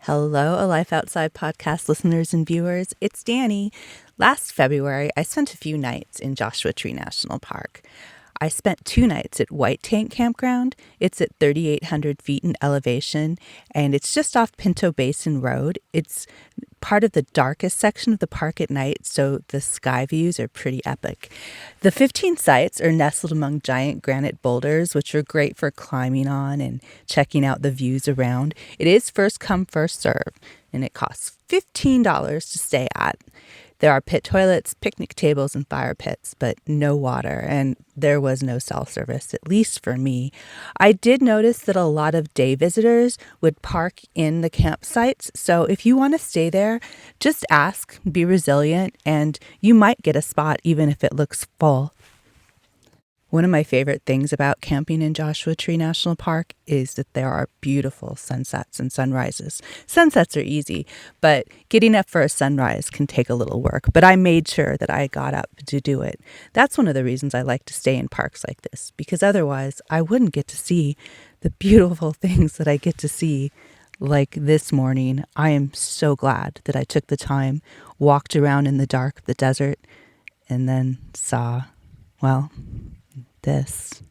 Hello, A Life Outside podcast listeners and viewers. It's Dani. Last February, I spent a few nights in Joshua Tree National Park. I spent 2 nights at White Tank Campground. It's at 3,800 feet in elevation, and it's just off Pinto Basin Road. It's part of the darkest section of the park at night, so the sky views are pretty epic. The 15 sites are nestled among giant granite boulders, which are great for climbing on and checking out the views around. It is first come, first serve, and it costs $15 to stay at. There are pit toilets, picnic tables, and fire pits, but no water, and there was no cell service, at least for me. I did notice that a lot of day visitors would park in the campsites, so if you want to stay there, just ask, be resilient, and you might get a spot even if it looks full. One of my favorite things about camping in Joshua Tree National Park is that there are beautiful sunsets and sunrises. Sunsets are easy, but getting up for a sunrise can take a little work, but I made sure that I got up to do it. That's one of the reasons I like to stay in parks like this, because otherwise I wouldn't get to see the beautiful things that I get to see. Like this morning, I am so glad that I took the time, walked around in the dark of the desert, and then saw, well, this.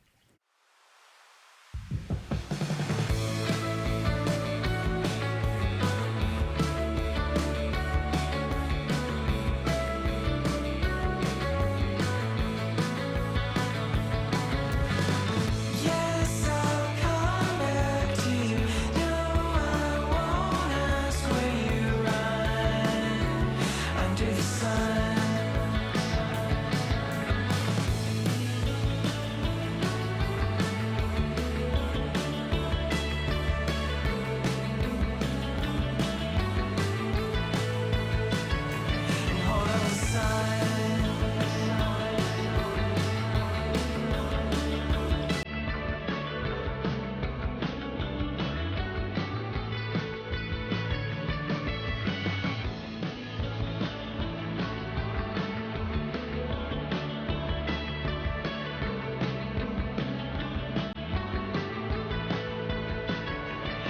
Yes, I'll come back to you. No, I won't ask where you run under the sun.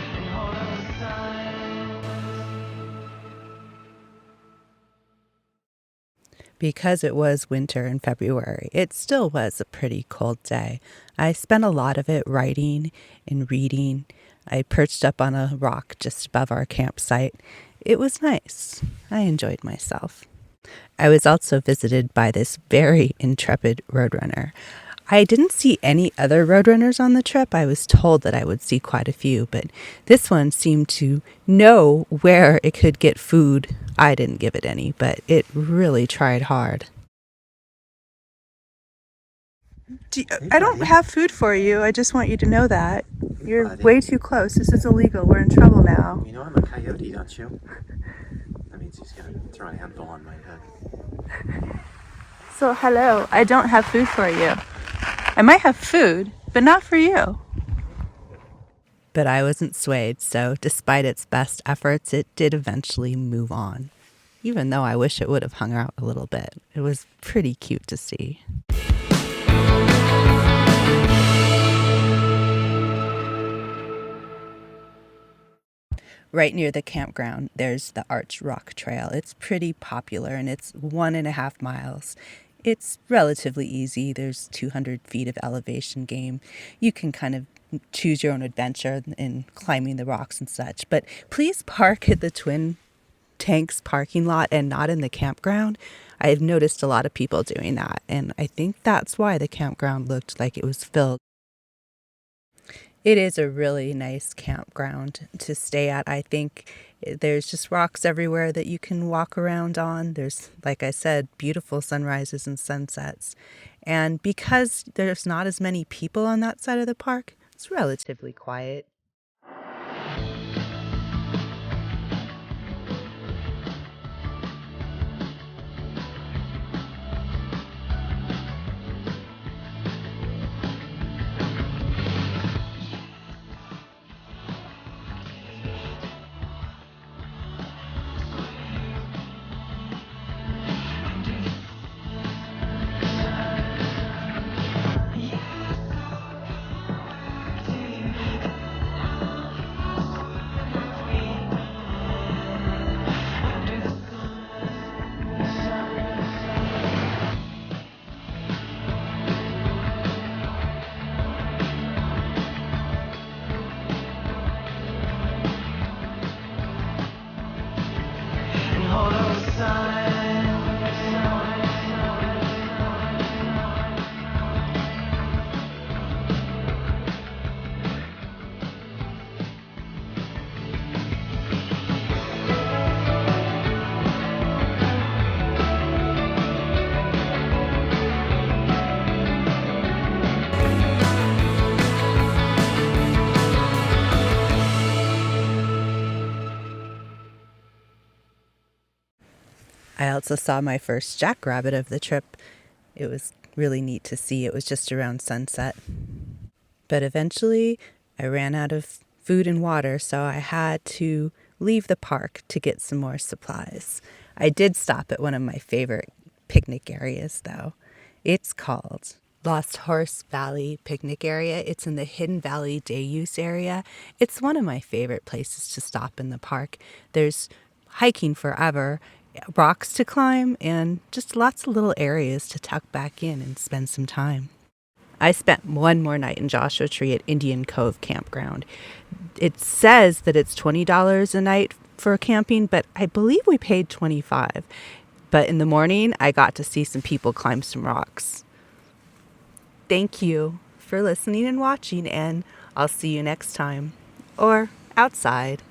And hold on the sun. And hold on the sun. Because it was winter in February, it still was a pretty cold day. I spent a lot of it writing and reading. I perched up on a rock just above our campsite. It was nice. I enjoyed myself. I was also visited by this very intrepid roadrunner. I didn't see any other roadrunners on the trip. I was told that I would see quite a few, but this one seemed to know where it could get food. I didn't give it any, but it really tried hard. I don't have food for you. I just want you to know that. You're Buddy. way too close. This is illegal. We're in trouble now. You know I'm a coyote, don't you? That means he's gonna throw an anvil on my head. So, hello. I don't have food for you. I might have food, but not for you. But I wasn't swayed, so despite its best efforts, it did eventually move on. Even though I wish it would have hung out a little bit. It was pretty cute to see. Right near the campground, there's the Arch Rock Trail. It's pretty popular and it's 1.5 miles. It's relatively easy. There's 200 feet of elevation game. You can kind of choose your own adventure in climbing the rocks and such. But please park at the Twin Tanks parking lot and not in the campground. I've noticed a lot of people doing that, and I think that's why the campground looked like it was filled. It is a really nice campground to stay at. I think there's just rocks everywhere that you can walk around on. There's, like I said, beautiful sunrises and sunsets. And because there's not as many people on that side of the park, it's relatively quiet. I also saw my first jackrabbit of the trip. It was really neat to see. It was just around sunset. But eventually, I ran out of food and water, so I had to leave the park to get some more supplies. I did stop at one of my favorite picnic areas, though. It's called Lost Horse Valley Picnic Area. It's in the Hidden Valley Day Use area. It's one of my favorite places to stop in the park. There's hiking forever, rocks to climb, and just lots of little areas to tuck back in and spend some time. I spent one more night in Joshua Tree at Indian Cove Campground. It says that it's $20 a night for camping, but I believe we paid $25. But in the morning, I got to see some people climb some rocks. Thank you for listening and watching, and I'll see you next time. Or outside.